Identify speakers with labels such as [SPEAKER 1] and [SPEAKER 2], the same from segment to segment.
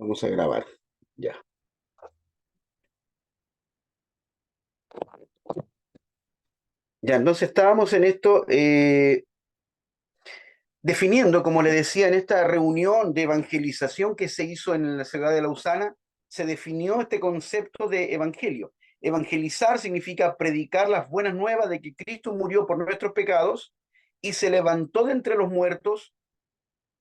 [SPEAKER 1] Vamos a grabar. Ya. Ya, entonces estábamos en esto, definiendo, como le decía, en esta reunión de evangelización que se hizo en la ciudad de Lausana, se definió este concepto de evangelio. Evangelizar significa predicar las buenas nuevas de que Cristo murió por nuestros pecados y se levantó de entre los muertos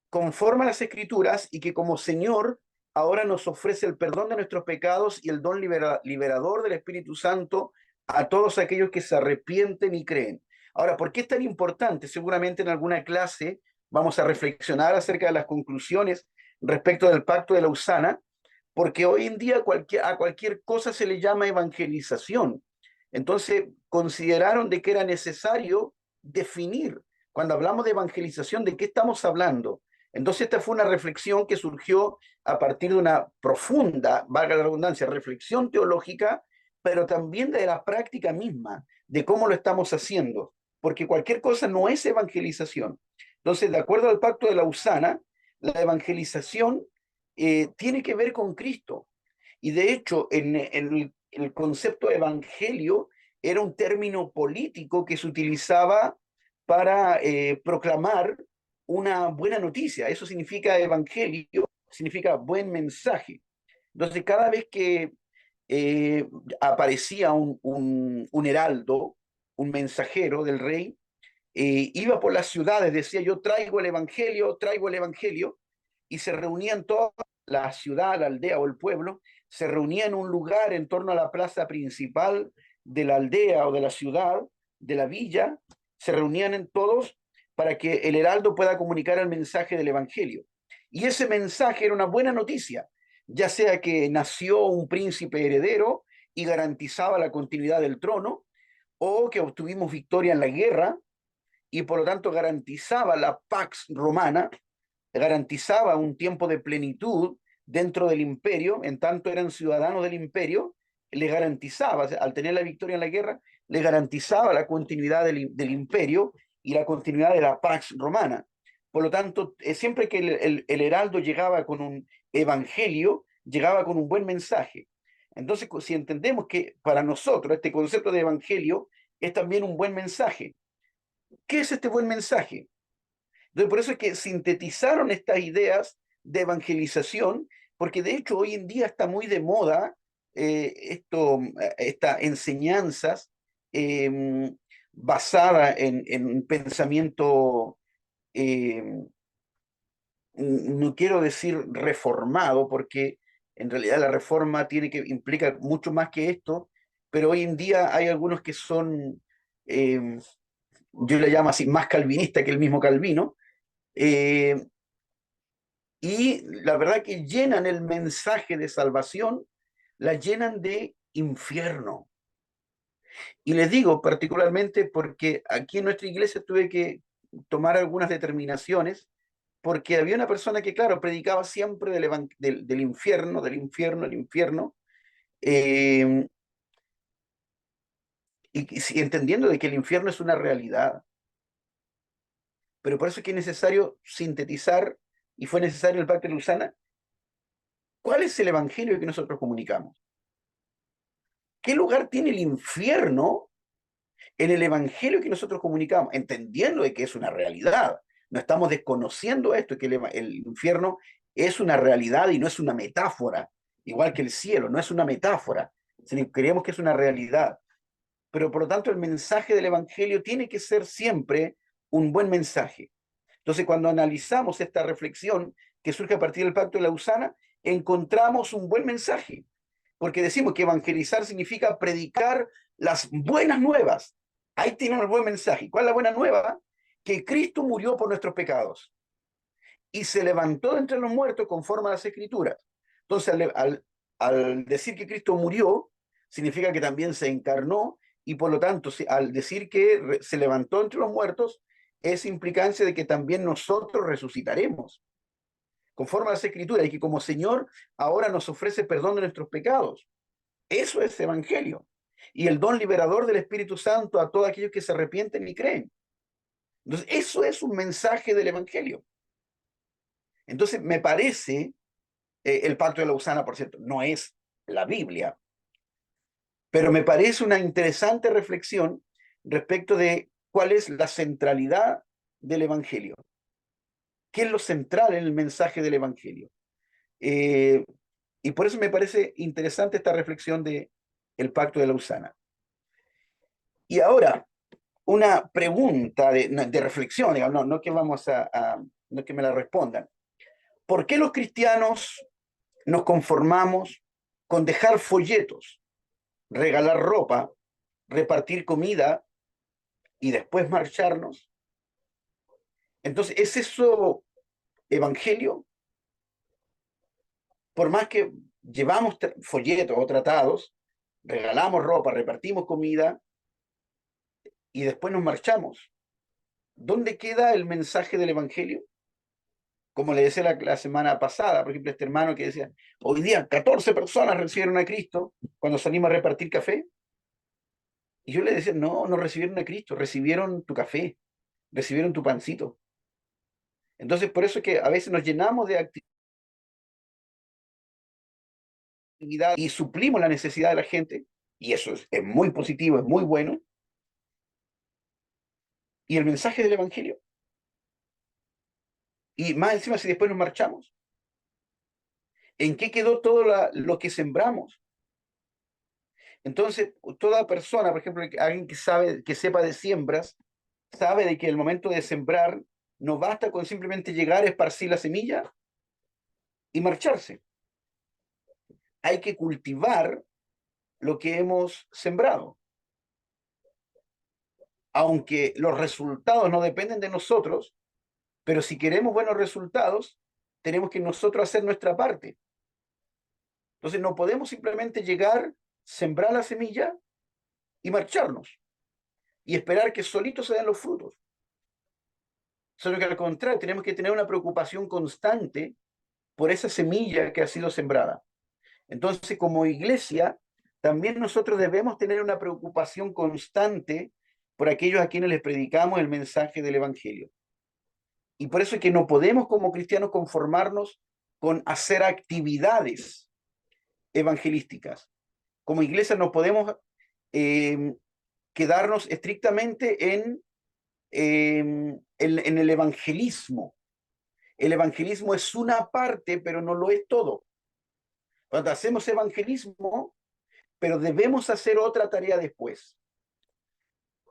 [SPEAKER 1] conforme a las Escrituras y que como Señor ahora nos ofrece el perdón de nuestros pecados y el don liberador del Espíritu Santo a todos aquellos que se arrepienten y creen. Ahora, ¿por qué es tan importante? Seguramente en alguna clase vamos a reflexionar acerca de las conclusiones respecto del pacto de Lausana, porque hoy en día a cualquier cosa se le llama evangelización. Entonces, consideraron de que era necesario definir, cuando hablamos de evangelización, de qué estamos hablando. Entonces, esta fue una reflexión que surgió a partir de una profunda, valga la redundancia, reflexión teológica, pero también de la práctica misma, de cómo lo estamos haciendo, porque cualquier cosa no es evangelización. Entonces, de acuerdo al pacto de Lausana, la evangelización tiene que ver con Cristo. Y de hecho, en el concepto de evangelio era un término político que se utilizaba para proclamar una buena noticia. Eso significa evangelio, significa buen mensaje. Entonces, cada vez que aparecía un heraldo, un mensajero del rey, iba por las ciudades, decía yo traigo el evangelio, y se reunían toda la ciudad, la aldea o el pueblo, se reunían en un lugar en torno a la plaza principal de la aldea o de la ciudad, de la villa, se reunían en todos para que el heraldo pueda comunicar el mensaje del evangelio. Y ese mensaje era una buena noticia, ya sea que nació un príncipe heredero y garantizaba la continuidad del trono, o que obtuvimos victoria en la guerra y por lo tanto garantizaba la Pax Romana, garantizaba un tiempo de plenitud dentro del imperio, en tanto eran ciudadanos del imperio, le garantizaba, al tener la victoria en la guerra, le garantizaba la continuidad del imperio y la continuidad de la Pax Romana. Por lo tanto, siempre que el heraldo llegaba con un evangelio, llegaba con un buen mensaje. Entonces, si entendemos que para nosotros este concepto de evangelio es también un buen mensaje, ¿qué es este buen mensaje? Entonces, por eso es que sintetizaron estas ideas de evangelización, porque de hecho hoy en día está muy de moda estas enseñanzas eh, basadas en pensamiento, eh, no quiero decir reformado, porque en realidad la reforma implica mucho más que esto, pero hoy en día hay algunos que son, yo le llamo así, más calvinista que el mismo Calvino, eh, y la verdad que llenan el mensaje de salvación, la llenan de infierno. Y les digo particularmente porque aquí en nuestra iglesia tuve que tomar algunas determinaciones, porque había una persona que, claro, predicaba siempre del infierno, del infierno, del infierno, eh, entendiendo de que el infierno es una realidad. Pero por eso es que es necesario sintetizar, y fue necesario el pacto de Lausana, ¿cuál es el evangelio que nosotros comunicamos? ¿Qué lugar tiene el infierno en el evangelio que nosotros comunicamos? Entendiendo de que es una realidad. No estamos desconociendo esto, que el infierno es una realidad y no es una metáfora, igual que el cielo, no es una metáfora, sino que creemos que es una realidad. Pero por lo tanto el mensaje del evangelio tiene que ser siempre un buen mensaje. Entonces, cuando analizamos esta reflexión que surge a partir del pacto de Lausana, encontramos un buen mensaje, porque decimos que evangelizar significa predicar las buenas nuevas. Ahí tienen el buen mensaje. ¿Cuál es la buena nueva? Que Cristo murió por nuestros pecados y se levantó de entre los muertos conforme a las Escrituras. Entonces, al decir que Cristo murió, significa que también se encarnó y por lo tanto, al decir que se levantó entre los muertos, es implicancia de que también nosotros resucitaremos conforme a las Escrituras y que como Señor ahora nos ofrece perdón de nuestros pecados. Eso es evangelio. Y el don liberador del Espíritu Santo a todos aquellos que se arrepienten y creen. Entonces, eso es un mensaje del evangelio. Entonces, me parece El Pacto de Lausana, por cierto, no es la Biblia, pero me parece una interesante reflexión respecto de cuál es la centralidad del Evangelio. ¿Qué es lo central en el mensaje del Evangelio? Eh, y por eso me parece interesante esta reflexión de el Pacto de Lausana. Y ahora, una pregunta de reflexión, digamos, no que vamos no que me la respondan. ¿Por qué los cristianos nos conformamos con dejar folletos, regalar ropa, repartir comida y después marcharnos? Entonces, ¿es eso evangelio? Por más que llevamos folletos o tratados, regalamos ropa, repartimos comida y después nos marchamos. ¿Dónde queda el mensaje del evangelio? Como le decía la semana pasada, por ejemplo, este hermano que decía, hoy día 14 personas recibieron a Cristo cuando salimos a repartir café. Y yo le decía, no, no recibieron a Cristo, recibieron tu café, recibieron tu pancito. Entonces, por eso es que a veces nos llenamos de actividad y suplimos la necesidad de la gente, y eso es muy positivo, es muy bueno. Y el mensaje del Evangelio. Y más encima, si después nos marchamos, ¿en qué quedó todo lo que sembramos? Entonces, toda persona, por ejemplo, alguien que sabe, que sepa de siembras, sabe de que el momento de sembrar no basta con simplemente llegar, esparcir la semilla y marcharse. Hay que cultivar lo que hemos sembrado. Aunque los resultados no dependen de nosotros, pero si queremos buenos resultados, tenemos que nosotros hacer nuestra parte. Entonces no podemos simplemente llegar, sembrar la semilla y marcharnos y esperar que solitos se den los frutos. Sino que al contrario, tenemos que tener una preocupación constante por esa semilla que ha sido sembrada. Entonces, como iglesia, también nosotros debemos tener una preocupación constante por aquellos a quienes les predicamos el mensaje del Evangelio. Y por eso es que no podemos como cristianos conformarnos con hacer actividades evangelísticas. Como iglesia no podemos quedarnos estrictamente en el evangelismo. El evangelismo es una parte, pero no lo es todo. Cuando hacemos evangelismo, pero debemos hacer otra tarea después.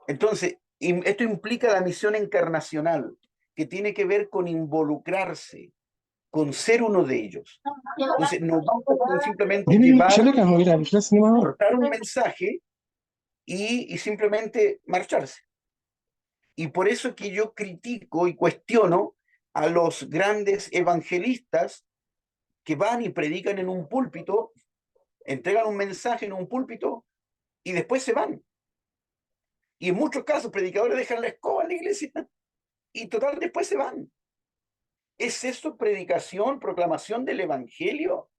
[SPEAKER 1] Entonces, esto implica la misión encarnacional, que tiene que ver con involucrarse, con ser uno de ellos. Entonces, no basta con simplemente llevar, portar un mensaje y simplemente marcharse. Y por eso es que yo critico y cuestiono a los grandes evangelistas que van y predican en un púlpito, entregan un mensaje en un púlpito y después se van. Y en muchos casos, predicadores dejan la escoba en la iglesia y total después se van. ¿Es eso predicación, proclamación del evangelio?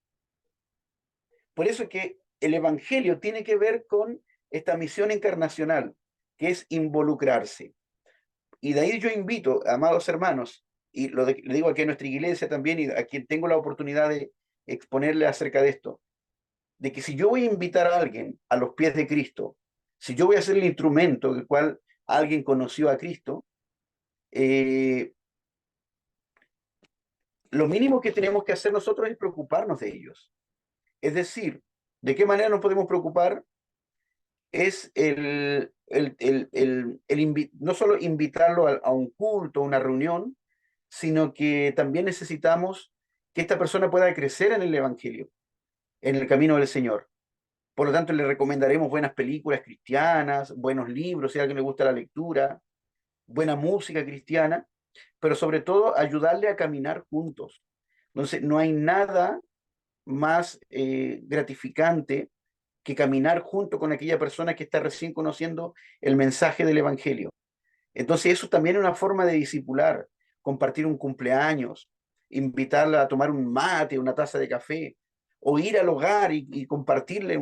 [SPEAKER 1] Por eso es que el evangelio tiene que ver con esta misión encarnacional, que es involucrarse. Y de ahí yo invito, amados hermanos, y lo digo aquí en nuestra iglesia también, y a quien tengo la oportunidad de exponerle acerca de esto, de que si yo voy a invitar a alguien a los pies de Cristo, si yo voy a ser el instrumento del cual alguien conoció a Cristo, eh, lo mínimo que tenemos que hacer nosotros es preocuparnos de ellos. Es decir, ¿de qué manera nos podemos preocupar? Es no solo invitarlo a un culto, a una reunión, sino que también necesitamos que esta persona pueda crecer en el Evangelio, en el camino del Señor. Por lo tanto, le recomendaremos buenas películas cristianas, buenos libros, si a alguien le gusta la lectura, buena música cristiana, pero sobre todo ayudarle a caminar juntos. Entonces, no hay nada más gratificante que caminar junto con aquella persona que está recién conociendo el mensaje del Evangelio. Entonces, eso también es una forma de discipular, compartir un cumpleaños, invitarla a tomar un mate, una taza de café, o ir al hogar y compartirle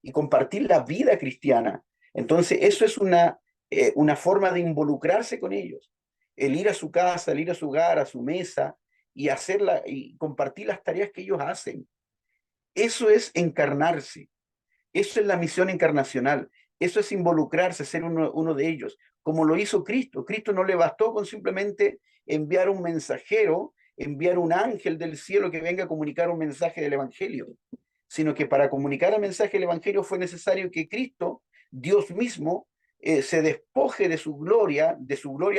[SPEAKER 1] y compartir la vida cristiana. Entonces, eso es una forma de involucrarse con ellos. El ir a su casa, el ir a su hogar, a su mesa, y hacerla y compartir las tareas que ellos hacen. Eso es encarnarse. Eso es la misión encarnacional. Eso es involucrarse, ser uno de ellos, como lo hizo Cristo. Cristo no le bastó con simplemente enviar un mensajero, enviar un ángel del cielo que venga a comunicar un mensaje del Evangelio, sino que para comunicar el mensaje del Evangelio fue necesario que Cristo, Dios mismo, se despoje de su gloria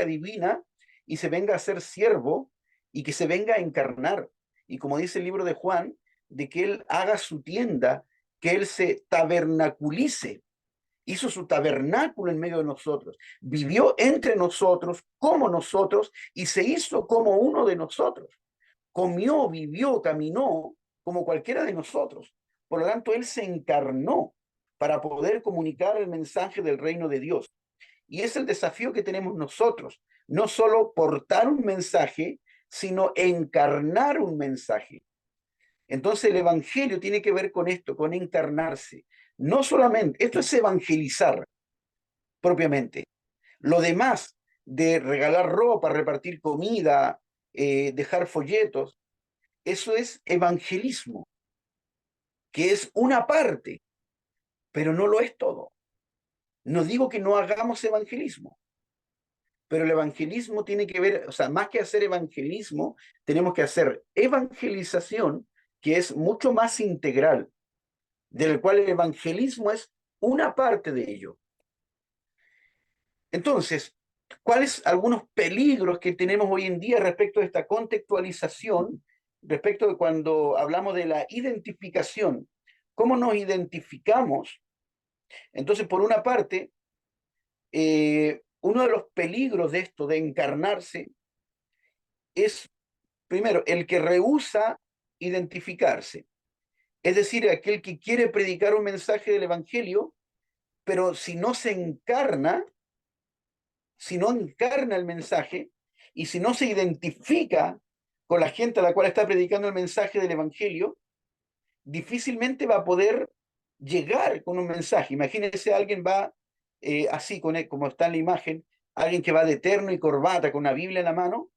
[SPEAKER 1] divina, y se venga a ser siervo y que se venga a encarnar. Y como dice el libro de Juan, de que Él haga su tienda, que Él se tabernaculice, hizo su tabernáculo en medio de nosotros, vivió entre nosotros, como nosotros, y se hizo como uno de nosotros. Comió, vivió, caminó como cualquiera de nosotros. Por lo tanto, Él se encarnó para poder comunicar el mensaje del reino de Dios. Y es el desafío que tenemos nosotros, no solo portar un mensaje, sino encarnar un mensaje. Entonces el evangelio tiene que ver con esto, con encarnarse. No solamente, esto es evangelizar propiamente. Lo demás de regalar ropa, repartir comida, dejar folletos, eso es evangelismo, que es una parte, pero no lo es todo. No digo que no hagamos evangelismo, pero el evangelismo tiene que ver, o sea, más que hacer evangelismo, tenemos que hacer evangelización, que es mucho más integral, del cual el evangelismo es una parte de ello. Entonces, ¿cuáles algunos peligros que tenemos hoy en día respecto de esta contextualización, respecto de cuando hablamos de la identificación? ¿Cómo nos identificamos? Entonces, por una parte, uno de los peligros de esto, de encarnarse, es, primero, el que rehúsa identificarse. Es decir, aquel que quiere predicar un mensaje del Evangelio, pero si no se encarna, si no encarna el mensaje y si no se identifica con la gente a la cual está predicando el mensaje del Evangelio, difícilmente va a poder llegar con un mensaje. Imagínense, alguien va así, como está en la imagen, alguien que va de terno y corbata con una Biblia en la mano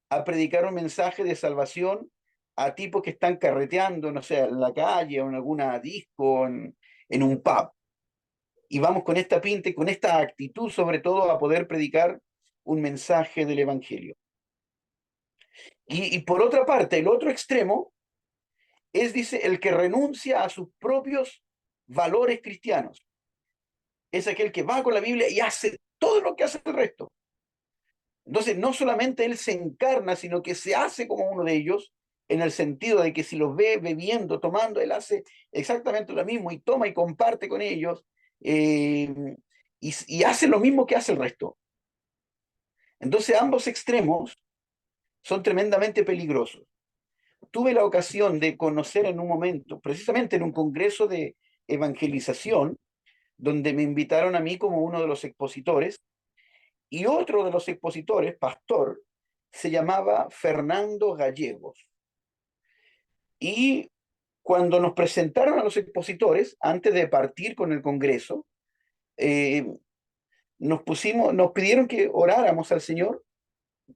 [SPEAKER 1] a predicar un mensaje de salvación a tipos que están carreteando, no sé, en la calle o en alguna disco, en un pub. Y vamos con esta pinta y con esta actitud, sobre todo, a poder predicar un mensaje del Evangelio. Y por otra parte, el otro extremo es, dice, el que renuncia a sus propios valores cristianos. Es aquel que va con la Biblia y hace todo lo que hace el resto. Entonces, no solamente él se encarna, sino que se hace como uno de ellos, en el sentido de que si los ve bebiendo, tomando, él hace exactamente lo mismo y toma y comparte con ellos, eh, y hace lo mismo que hace el resto. Entonces, ambos extremos son tremendamente peligrosos. Tuve la ocasión de conocer en un momento, precisamente en un congreso de evangelización, donde me invitaron a mí como uno de los expositores, y otro de los expositores, pastor, se llamaba Fernando Gallegos. Y cuando nos presentaron a los expositores, antes de partir con el congreso, eh, nos pidieron que oráramos al Señor,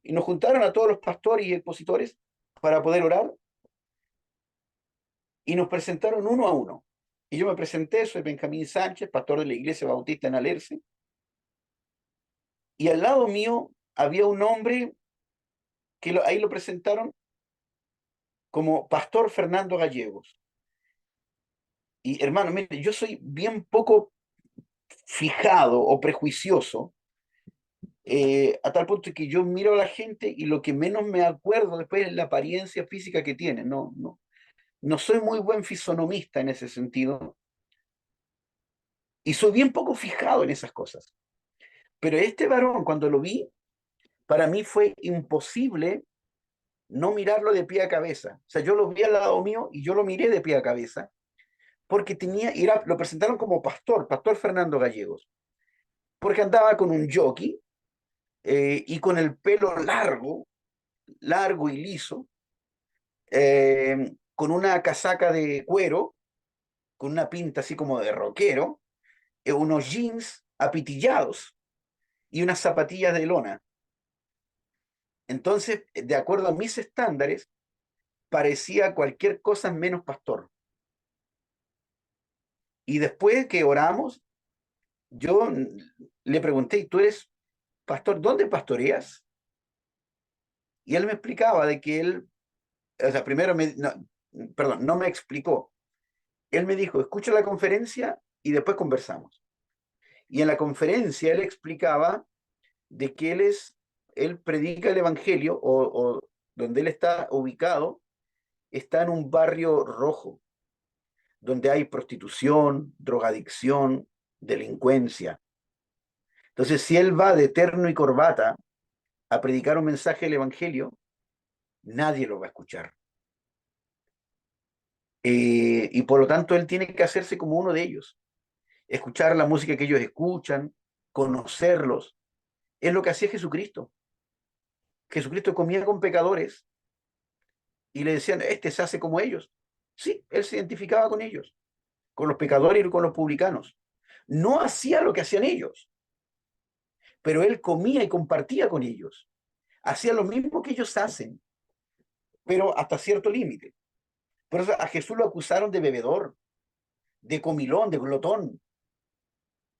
[SPEAKER 1] y nos juntaron a todos los pastores y expositores para poder orar, y nos presentaron uno a uno. Y yo me presenté, soy Benjamín Sánchez, pastor de la Iglesia Bautista en Alerce, y al lado mío había un hombre que ahí lo presentaron como Pastor Fernando Gallegos. Y hermano, mire, yo soy bien poco fijado o prejuicioso, a tal punto que yo miro a la gente y lo que menos me acuerdo después es la apariencia física que tiene. No soy muy buen fisonomista en ese sentido, y soy bien poco fijado en esas cosas. Pero este varón, cuando lo vi, para mí fue imposible no mirarlo de pie a cabeza. O sea, yo lo vi al lado mío y yo lo miré de pie a cabeza, porque lo presentaron como pastor, Pastor Fernando Gallegos, porque andaba con un jockey, y con el pelo largo y liso, con una casaca de cuero, con una pinta así como de rockero, unos jeans apitillados y unas zapatillas de lona. Entonces, de acuerdo a mis estándares, parecía cualquier cosa menos pastor. Y después que oramos, yo le pregunté, ¿tú eres pastor? ¿Dónde pastoreas? Y él me explicaba de que él, o sea, primero perdón, no me explicó. Él me dijo, escucha la conferencia y después conversamos. Y en la conferencia él explicaba de que él predica el evangelio o donde él está ubicado, está en un barrio rojo, donde hay prostitución, drogadicción, delincuencia. Entonces, si él va de terno y corbata a predicar un mensaje del evangelio, nadie lo va a escuchar. Y por lo tanto, él tiene que hacerse como uno de ellos, escuchar la música que ellos escuchan, conocerlos. Es lo que hacía Jesucristo. Jesucristo comía con pecadores y le decían, este se hace como ellos. Sí, él se identificaba con ellos, con los pecadores y con los publicanos. No hacía lo que hacían ellos, pero él comía y compartía con ellos. Hacía lo mismo que ellos hacen, pero hasta cierto límite. Por eso a Jesús lo acusaron de bebedor, de comilón, de glotón,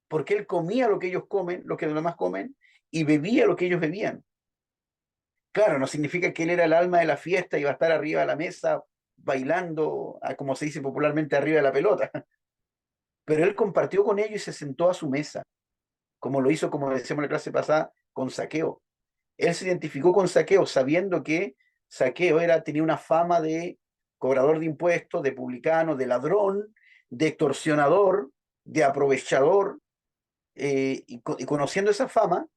[SPEAKER 1] porque él comía lo que ellos comen, lo que los demás comen, y bebía lo que ellos bebían. Claro, no significa que él era el alma de la fiesta y iba a estar arriba de la mesa bailando, como se dice popularmente, arriba de la pelota. Pero él compartió con ellos y se sentó a su mesa, como lo hizo, como decíamos en la clase pasada, con Saqueo. Él se identificó con Saqueo sabiendo que Saqueo tenía una fama de cobrador de impuestos, de publicano, de ladrón, de extorsionador, de aprovechador, y conociendo esa fama,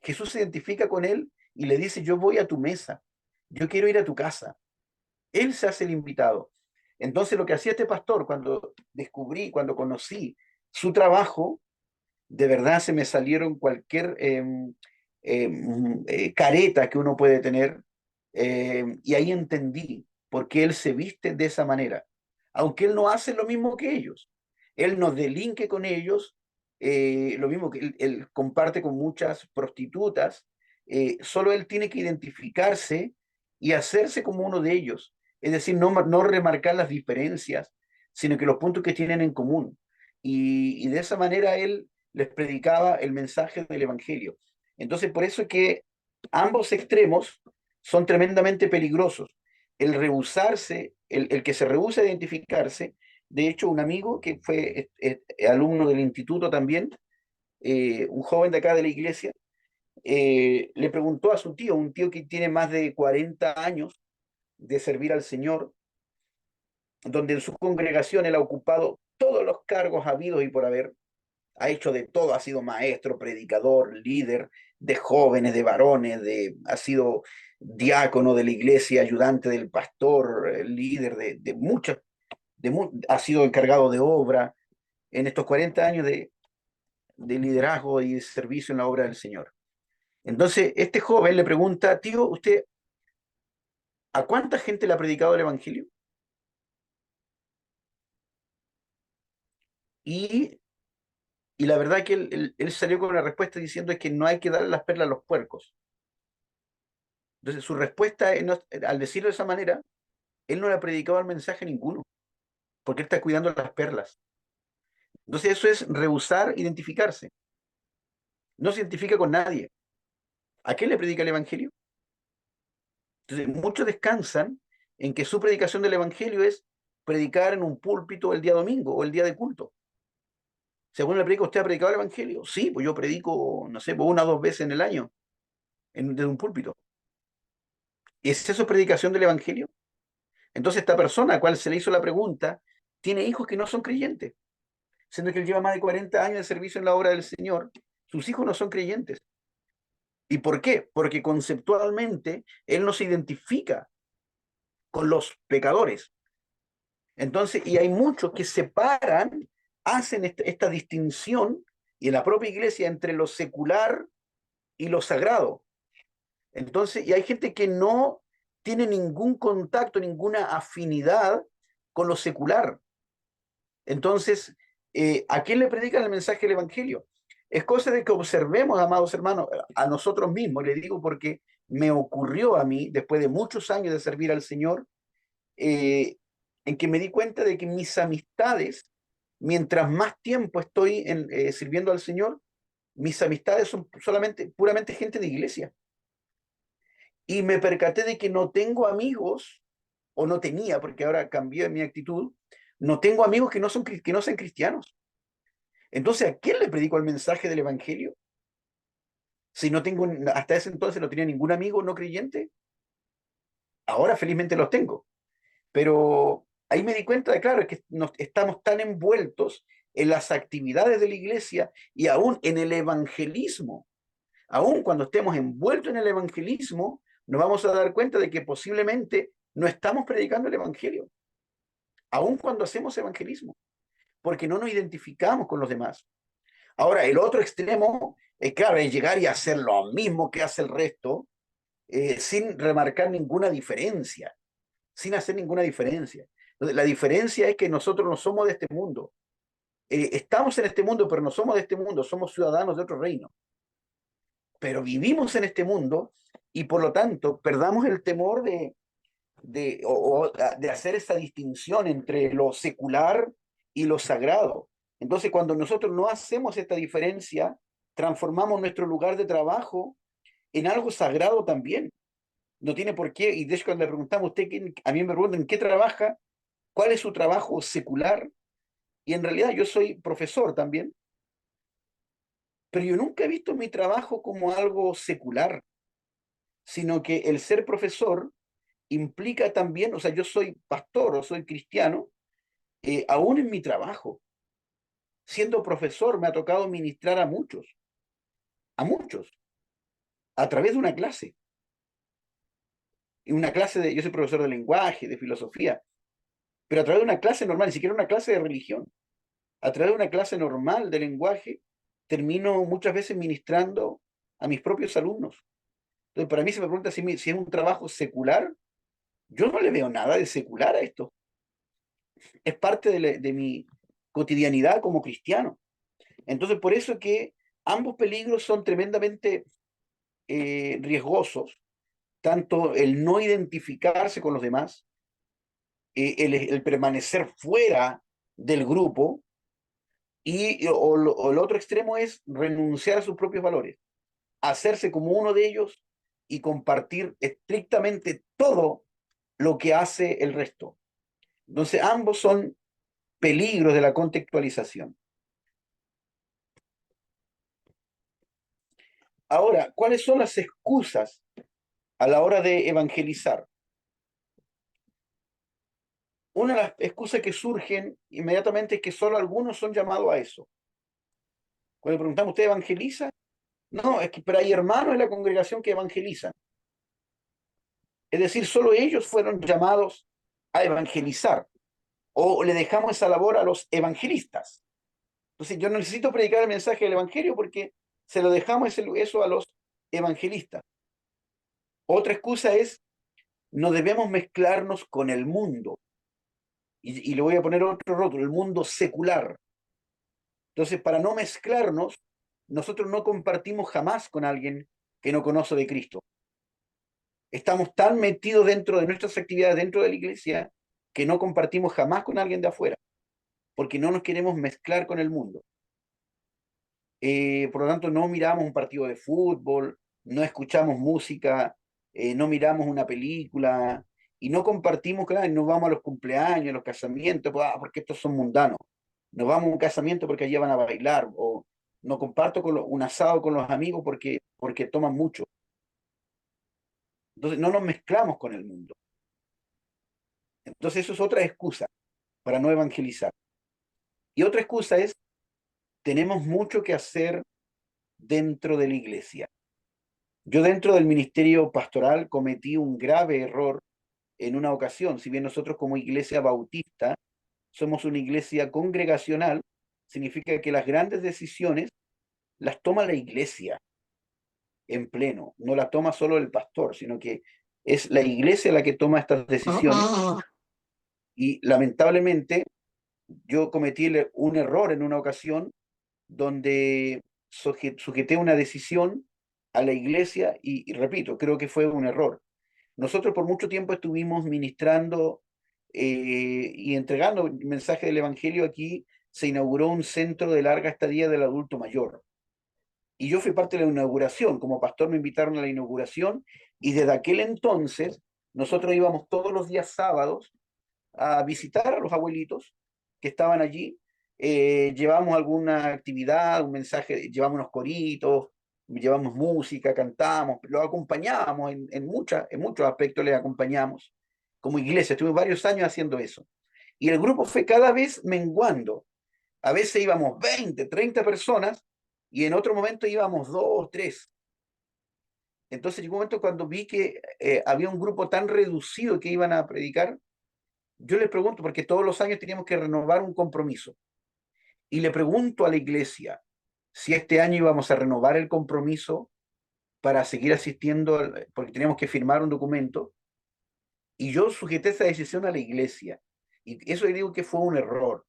[SPEAKER 1] Jesús se identifica con él y le dice, yo voy a tu mesa, yo quiero ir a tu casa. Él se hace el invitado. Entonces lo que hacía este pastor cuando conocí su trabajo, de verdad se me salieron cualquier careta que uno puede tener, y ahí entendí por qué él se viste de esa manera. Aunque él no hace lo mismo que ellos, él no delinque con ellos, lo mismo que él comparte con muchas prostitutas, solo él tiene que identificarse y hacerse como uno de ellos, es decir, no remarcar las diferencias, sino que los puntos que tienen en común. Y de esa manera él les predicaba el mensaje del Evangelio. Entonces, por eso es que ambos extremos son tremendamente peligrosos. El rehusarse, el que se rehúsa a identificarse, de hecho, un amigo que fue alumno del instituto también, un joven de acá de la iglesia, le preguntó a su tío, un tío que tiene más de 40 años de servir al Señor, donde en su congregación él ha ocupado todos los cargos habidos y por haber, ha hecho de todo, ha sido maestro, predicador, líder de jóvenes, de varones, ha sido diácono de la iglesia, ayudante del pastor, líder de muchas, ha sido encargado de obra en estos 40 años de liderazgo y de servicio en la obra del Señor. Entonces, este joven le pregunta, tío, ¿usted a cuánta gente le ha predicado el Evangelio? Y, y la verdad que él salió con una respuesta diciendo es que no hay que darle las perlas a los puercos. Entonces, su respuesta, al decirlo de esa manera, él no le ha predicado el mensaje a ninguno, porque él está cuidando las perlas. Entonces, eso es rehusar identificarse. No se identifica con nadie. ¿A quién le predica el Evangelio? Entonces, muchos descansan en que su predicación del Evangelio es predicar en un púlpito el día domingo o el día de culto. Según le predica, ¿usted ha predicado el Evangelio? Sí, pues yo predico, no sé, pues una o dos veces en el año, desde un púlpito. ¿Es eso predicación del Evangelio? Entonces, esta persona a cual se le hizo la pregunta tiene hijos que no son creyentes, siendo que él lleva más de 40 años de servicio en la obra del Señor. Sus hijos no son creyentes. ¿Y por qué? Porque conceptualmente él no se identifica con los pecadores. Entonces, y hay muchos que separan, hacen esta distinción y en la propia iglesia entre lo secular y lo sagrado. Entonces, y hay gente que no tiene ningún contacto, ninguna afinidad con lo secular. Entonces, ¿a quién le predican el mensaje del Evangelio? Es cosa de que observemos, amados hermanos, a nosotros mismos, le digo porque me ocurrió a mí, después de muchos años de servir al Señor, eh, en que me di cuenta de que mis amistades, mientras más tiempo estoy sirviendo al Señor, mis amistades son solamente, puramente gente de iglesia. Y me percaté de que no tengo amigos, o no tenía, porque ahora cambié mi actitud, no tengo amigos que no sean cristianos. Entonces, ¿a quién le predico el mensaje del Evangelio? Si no tengo, hasta ese entonces no tenía ningún amigo no creyente, ahora felizmente los tengo. Pero ahí me di cuenta de, claro, que estamos tan envueltos en las actividades de la iglesia y aún en el evangelismo. Aún cuando estemos envueltos en el evangelismo, nos vamos a dar cuenta de que posiblemente no estamos predicando el evangelio, aún cuando hacemos evangelismo, porque no nos identificamos con los demás. Ahora, el otro extremo, claro, es llegar y hacer lo mismo que hace el resto, sin remarcar ninguna diferencia, sin hacer ninguna diferencia. Entonces, la diferencia es que nosotros no somos de este mundo. Estamos en este mundo, pero no somos de este mundo, somos ciudadanos de otro reino. Pero vivimos en este mundo y por lo tanto perdamos el temor de hacer esa distinción entre lo secular y lo sagrado. Entonces, cuando nosotros no hacemos esta diferencia, transformamos nuestro lugar de trabajo en algo sagrado también. No tiene por qué, y de hecho cuando le preguntamos a usted, a mí me preguntan en qué trabaja, cuál es su trabajo secular, y en realidad yo soy profesor también, pero yo nunca he visto mi trabajo como algo secular, sino que el ser profesor implica también, o sea, yo soy pastor o soy cristiano, aún en mi trabajo. Siendo profesor me ha tocado ministrar a muchos, a través de una clase. Y una clase yo soy profesor de lenguaje, de filosofía, pero a través de una clase normal, ni siquiera una clase de religión, a través de una clase normal de lenguaje, termino muchas veces ministrando a mis propios alumnos. Entonces, para mí se me pregunta si es un trabajo secular. Yo no le veo nada de secular a esto. Es parte de mi cotidianidad como cristiano. Entonces, por eso que ambos peligros son tremendamente riesgosos, tanto el no identificarse con los demás, el permanecer fuera del grupo, o el otro extremo es renunciar a sus propios valores, hacerse como uno de ellos y compartir estrictamente todo lo que hace el resto. Entonces, ambos son peligros de la contextualización. Ahora, ¿cuáles son las excusas a la hora de evangelizar? Una de las excusas que surgen inmediatamente es que solo algunos son llamados a eso. Cuando le preguntamos, ¿usted evangeliza? No, es que pero hay hermanos en la congregación que evangelizan. Es decir, solo ellos fueron llamados a evangelizar. O le dejamos esa labor a los evangelistas. Entonces, yo no necesito predicar el mensaje del evangelio porque se lo dejamos eso a los evangelistas. Otra excusa es, no debemos mezclarnos con el mundo. Y le voy a poner otro rótulo, el mundo secular. Entonces, para no mezclarnos, nosotros no compartimos jamás con alguien que no conoce de Cristo. Estamos tan metidos dentro de nuestras actividades dentro de la iglesia que no compartimos jamás con alguien de afuera, porque no nos queremos mezclar con el mundo. Por lo tanto, no miramos un partido de fútbol, no escuchamos música, no miramos una película y no compartimos, claro, no vamos a los cumpleaños, a los casamientos, porque estos son mundanos. Nos vamos a un casamiento porque allí van a bailar, o no comparto un asado con los amigos porque toman mucho. Entonces, no nos mezclamos con el mundo. Entonces, eso es otra excusa para no evangelizar. Y otra excusa es, tenemos mucho que hacer dentro de la iglesia. Yo dentro del ministerio pastoral cometí un grave error en una ocasión. Si bien nosotros como iglesia bautista somos una iglesia congregacional, significa que las grandes decisiones las toma la iglesia en pleno, no las toma solo el pastor, sino que es la iglesia la que toma estas decisiones. Y lamentablemente yo cometí un error en una ocasión donde sujeté una decisión a la iglesia y repito, creo que fue un error. Nosotros por mucho tiempo estuvimos ministrando y entregando el mensaje del Evangelio. Aquí se inauguró un centro de larga estadía del adulto mayor. Y yo fui parte de la inauguración, como pastor me invitaron a la inauguración, y desde aquel entonces nosotros íbamos todos los días sábados a visitar a los abuelitos que estaban allí. Llevamos alguna actividad, un mensaje, llevamos unos coritos, llevamos música, cantamos, lo acompañábamos en muchos aspectos, les acompañamos como iglesia. Estuve varios años haciendo eso. Y el grupo fue cada vez menguando. A veces íbamos 20, 30 personas y en otro momento íbamos 2, 3. Entonces llegó un momento cuando vi que había un grupo tan reducido que iban a predicar. Yo le pregunto, porque todos los años teníamos que renovar un compromiso, y le pregunto a la iglesia si este año íbamos a renovar el compromiso para seguir asistiendo, porque teníamos que firmar un documento, y yo sujeté esa decisión a la iglesia. Y eso le digo que fue un error,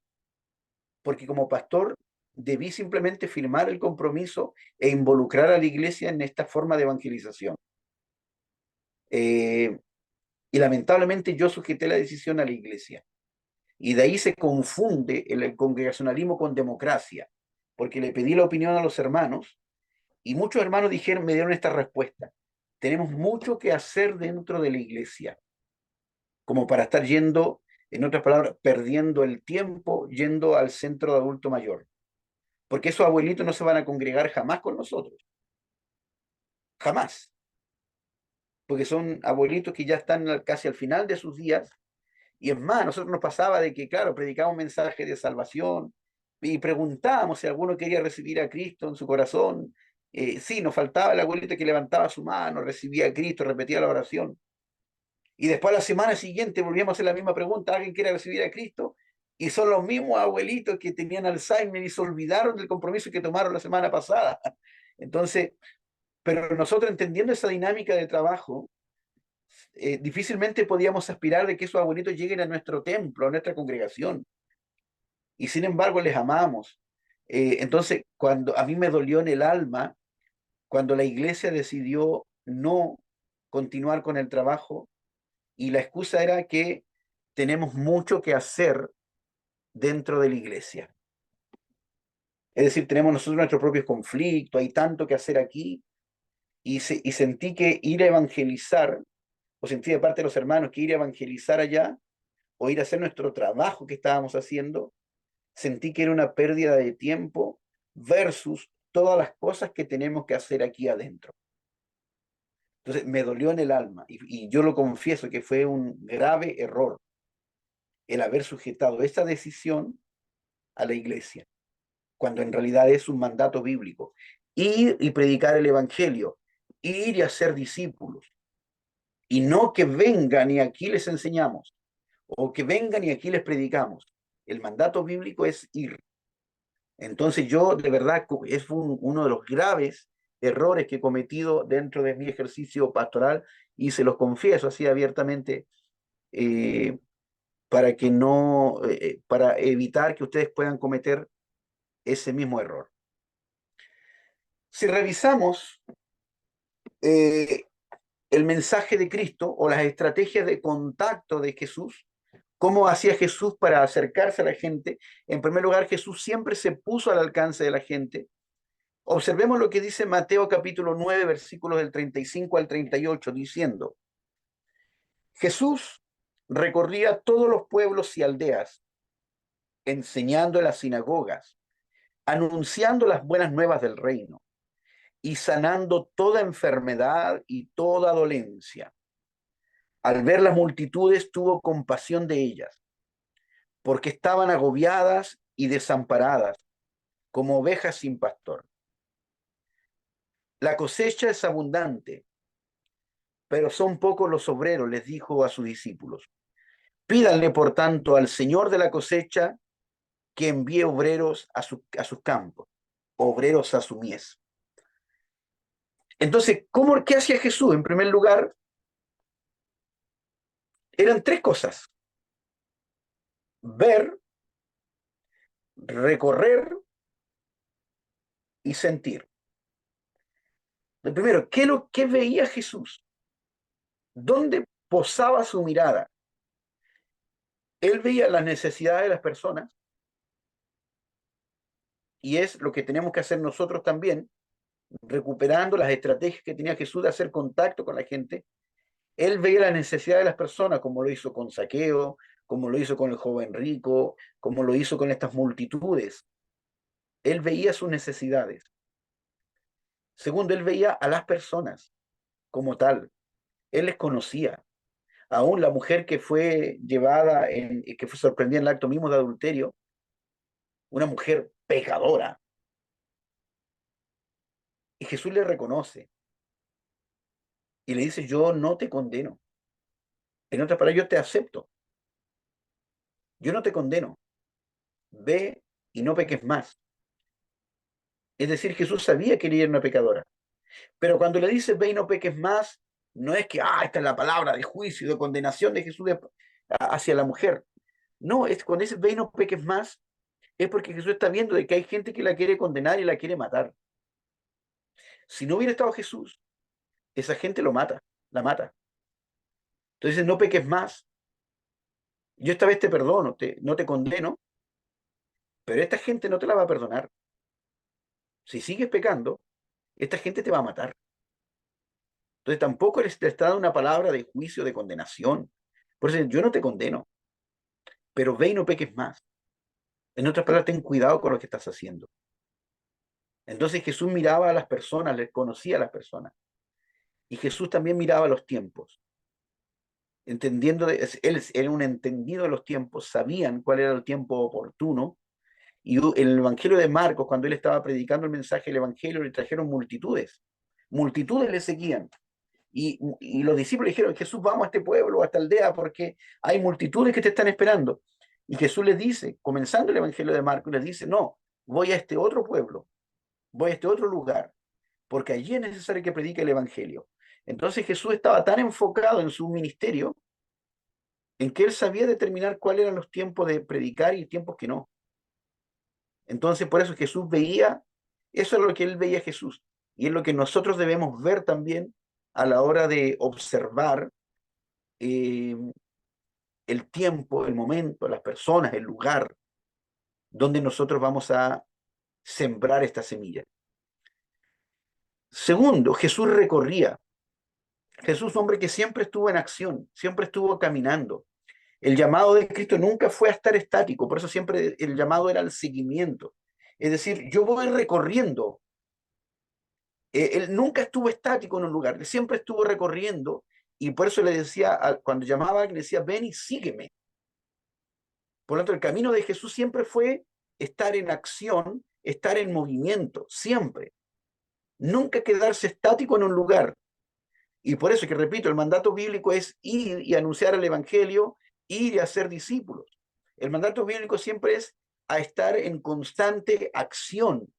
[SPEAKER 1] porque como pastor debí simplemente firmar el compromiso e involucrar a la iglesia en esta forma de evangelización. Eh, y lamentablemente yo sujeté la decisión a la iglesia. Y de ahí se confunde el congregacionalismo con democracia, porque le pedí la opinión a los hermanos y muchos hermanos dijeron, me dieron esta respuesta: tenemos mucho que hacer dentro de la iglesia, como para estar yendo, en otras palabras, perdiendo el tiempo yendo al centro de adulto mayor, porque esos abuelitos no se van a congregar jamás con nosotros, jamás, porque son abuelitos que ya están casi al final de sus días. Y es más, a nosotros nos pasaba de que, claro, predicábamos un mensaje de salvación y preguntábamos si alguno quería recibir a Cristo en su corazón. Sí, nos faltaba el abuelito que levantaba su mano, recibía a Cristo, repetía la oración. Y después la semana siguiente volvíamos a hacer la misma pregunta: ¿alguien quiere recibir a Cristo? Y son los mismos abuelitos que tenían Alzheimer y se olvidaron del compromiso que tomaron la semana pasada. Entonces, pero nosotros, entendiendo esa dinámica de trabajo, difícilmente podíamos aspirar de que esos abuelitos lleguen a nuestro templo, a nuestra congregación. Y sin embargo les amamos. Entonces, cuando a mí me dolió en el alma, cuando la iglesia decidió no continuar con el trabajo, y la excusa era que tenemos mucho que hacer dentro de la iglesia. Es decir, tenemos nosotros nuestros propios conflictos, hay tanto que hacer aquí, y sentí que ir a evangelizar, o sentí de parte de los hermanos que ir a evangelizar allá, o ir a hacer nuestro trabajo que estábamos haciendo, sentí que era una pérdida de tiempo versus todas las cosas que tenemos que hacer aquí adentro. Entonces me dolió en el alma, y yo lo confieso que fue un grave error el haber sujetado esta decisión a la iglesia, cuando en realidad es un mandato bíblico: ir y predicar el evangelio, ir y hacer discípulos, y no que vengan y aquí les enseñamos, o que vengan y aquí les predicamos. El mandato bíblico es ir. Entonces yo de verdad es uno de los graves errores que he cometido dentro de mi ejercicio pastoral, y se los confieso así abiertamente, eh, para que no, para evitar que ustedes puedan cometer ese mismo error. Si revisamos eh, el mensaje de Cristo o las estrategias de contacto de Jesús, cómo hacía Jesús para acercarse a la gente, en primer lugar, Jesús siempre se puso al alcance de la gente. Observemos lo que dice Mateo capítulo 9, versículos del 35 al 38, diciendo: Jesús recorría todos los pueblos y aldeas, enseñando en las sinagogas, anunciando las buenas nuevas del reino y sanando toda enfermedad y toda dolencia. Al ver las multitudes, tuvo compasión de ellas, porque estaban agobiadas y desamparadas, como ovejas sin pastor. La cosecha es abundante, pero son pocos los obreros, les dijo a sus discípulos. Pídanle, por tanto, al Señor de la cosecha que envíe obreros a sus campos, obreros a su mies. Entonces, ¿qué hacía Jesús? En primer lugar, eran tres cosas: ver, recorrer y sentir. Lo primero, ¿qué veía Jesús? ¿Dónde posaba su mirada? Él veía las necesidades de las personas y es lo que tenemos que hacer nosotros también, recuperando las estrategias que tenía Jesús de hacer contacto con la gente. Él veía la necesidad de las personas, como lo hizo con Saqueo, como lo hizo con el joven rico, como lo hizo con estas multitudes. Él veía sus necesidades. Segundo, él veía a las personas como tal. Él les conocía. Aún la mujer que fue llevada, que fue sorprendida en el acto mismo de adulterio, una mujer pecadora. Y Jesús le reconoce y le dice, yo no te condeno. En otras palabras, yo te acepto. Yo no te condeno. Ve y no peques más. Es decir, Jesús sabía que ella era una pecadora. Pero cuando le dice, ve y no peques más, no es que, esta es la palabra de juicio, de condenación de Jesús hacia la mujer. No, es cuando dice, ve y no peques más, es porque Jesús está viendo de que hay gente que la quiere condenar y la quiere matar. Si no hubiera estado Jesús, esa gente lo mata, la mata. Entonces, no peques más. Yo esta vez te perdono, no te condeno, pero esta gente no te la va a perdonar. Si sigues pecando, esta gente te va a matar. Entonces tampoco te está dando una palabra de juicio, de condenación. Por eso yo no te condeno, pero ve y no peques más. En otras palabras, ten cuidado con lo que estás haciendo. Entonces Jesús miraba a las personas, les conocía a las personas. Y Jesús también miraba los tiempos, entendiendo, él era un entendido de los tiempos, sabían cuál era el tiempo oportuno. Y en el Evangelio de Marcos, cuando él estaba predicando el mensaje del Evangelio, le trajeron multitudes. Multitudes le seguían. Y los discípulos dijeron, Jesús, vamos a este pueblo, a esta aldea, porque hay multitudes que te están esperando. Y Jesús les dice, comenzando el Evangelio de Marcos, les dice, no, voy a este otro pueblo, voy a este otro lugar, porque allí es necesario que predique el Evangelio. Entonces Jesús estaba tan enfocado en su ministerio, en que él sabía determinar cuáles eran los tiempos de predicar y tiempos que no. Entonces por eso Jesús veía, eso es lo que él veía a Jesús, y es lo que nosotros debemos ver también a la hora de observar eh, el tiempo, el momento, las personas, el lugar donde nosotros vamos a sembrar esta semilla. Segundo, Jesús recorría. Jesús, hombre que siempre estuvo en acción, siempre estuvo caminando. El llamado de Cristo nunca fue a estar estático, por eso siempre el llamado era el seguimiento. Es decir, yo voy recorriendo. Él nunca estuvo estático en un lugar, él siempre estuvo recorriendo y por eso le decía, cuando llamaba, le decía, ven y sígueme. Por lo tanto, el camino de Jesús siempre fue estar en acción, estar en movimiento, siempre. Nunca quedarse estático en un lugar. Y por eso que repito, el mandato bíblico es ir y anunciar el Evangelio, ir y hacer discípulos. El mandato bíblico siempre es a estar en constante acción,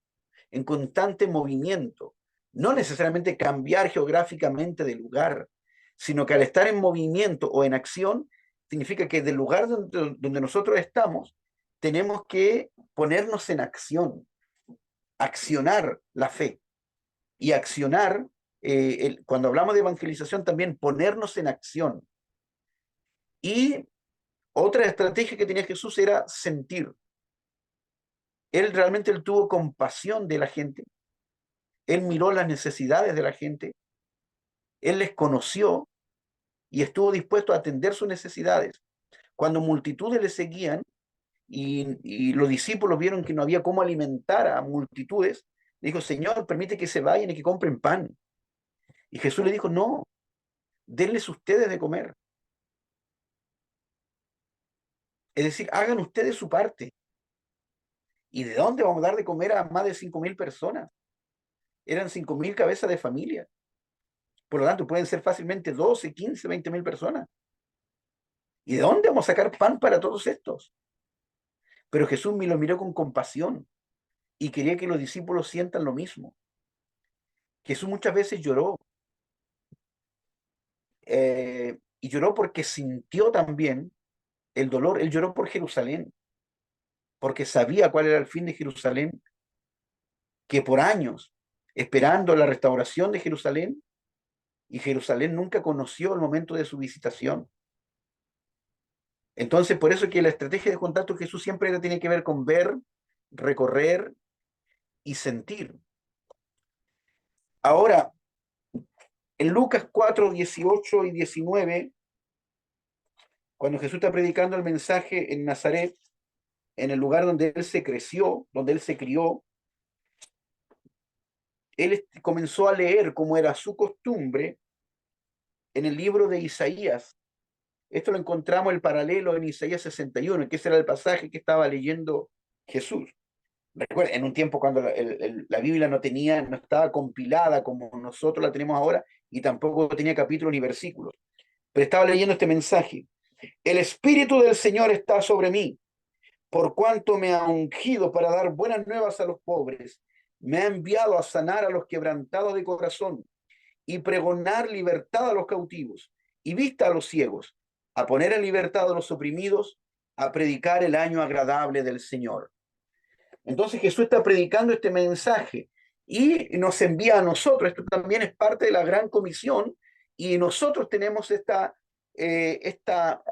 [SPEAKER 1] en constante movimiento. No necesariamente cambiar geográficamente de lugar, sino que al estar en movimiento o en acción, significa que del lugar donde nosotros estamos, tenemos que ponernos en acción, accionar la fe y accionar, cuando hablamos de evangelización, también ponernos en acción. Y otra estrategia que tenía Jesús era sentir. Él tuvo compasión de la gente, él miró las necesidades de la gente, él les conoció y estuvo dispuesto a atender sus necesidades. Cuando multitudes le seguían y los discípulos vieron que no había cómo alimentar a multitudes, dijo, Señor, permite que se vayan y que compren pan. Y Jesús le dijo, no, denles ustedes de comer. Es decir, hagan ustedes su parte. ¿Y de dónde vamos a dar de comer a más de 5.000 personas? Eran 5.000 cabezas de familia. Por lo tanto, pueden ser fácilmente 12, 15, 20.000 personas. ¿Y de dónde vamos a sacar pan para todos estos? Pero Jesús me lo miró con compasión y quería que los discípulos sientan lo mismo. Jesús muchas veces lloró, y lloró porque sintió también el dolor. Él lloró por Jerusalén, porque sabía cuál era el fin de Jerusalén, que por años, esperando la restauración de Jerusalén, y Jerusalén nunca conoció el momento de su visitación. Entonces, por eso que la estrategia de contacto de Jesús siempre tiene que ver con ver, recorrer y sentir. Ahora, en Lucas 4, 18 y 19, cuando Jesús está predicando el mensaje en Nazaret, en el lugar donde él se creció, donde él se crió, él comenzó a leer, como era su costumbre, en el libro de Isaías. Esto lo encontramos el paralelo en Isaías 61, que ese era el pasaje que estaba leyendo Jesús. Recuerda, en un tiempo cuando la Biblia no estaba compilada como nosotros la tenemos ahora, y tampoco tenía capítulos ni versículos. Pero estaba leyendo este mensaje. El Espíritu del Señor está sobre mí, por cuanto me ha ungido para dar buenas nuevas a los pobres. Me ha enviado a sanar a los quebrantados de corazón y pregonar libertad a los cautivos y vista a los ciegos, a poner en libertad a los oprimidos, a predicar el año agradable del Señor. Entonces Jesús está predicando este mensaje y nos envía a nosotros. Esto también es parte de la gran comisión y nosotros tenemos esta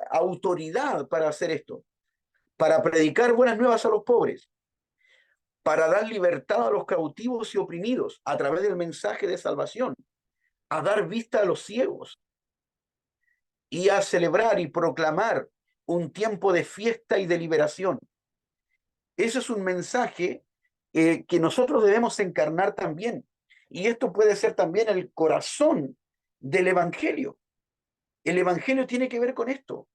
[SPEAKER 1] autoridad para hacer esto, para predicar buenas nuevas a los pobres, para dar libertad a los cautivos y oprimidos a través del mensaje de salvación, a dar vista a los ciegos y a celebrar y proclamar un tiempo de fiesta y de liberación. Ese es un mensaje que nosotros debemos encarnar también. Y esto puede ser también el corazón del Evangelio. El Evangelio tiene que ver con esto,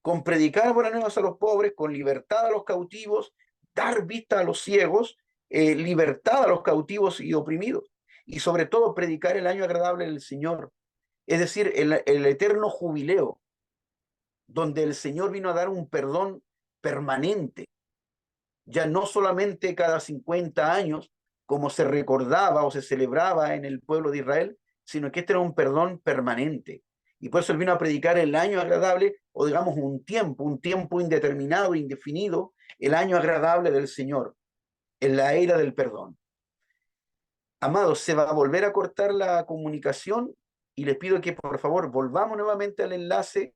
[SPEAKER 1] con predicar buenas nuevas a los pobres, con libertad a los cautivos, dar vista a los ciegos, libertad a los cautivos y oprimidos, y sobre todo predicar el año agradable del Señor, es decir, el eterno jubileo, donde el Señor vino a dar un perdón permanente, ya no solamente cada 50 años, como se recordaba o se celebraba en el pueblo de Israel, sino que este era un perdón permanente. Y por eso él vino a predicar el año agradable, o digamos un tiempo indeterminado, indefinido, el año agradable del Señor, en la era del perdón. Amados, se va a volver a cortar la comunicación y les pido que por favor volvamos nuevamente al enlace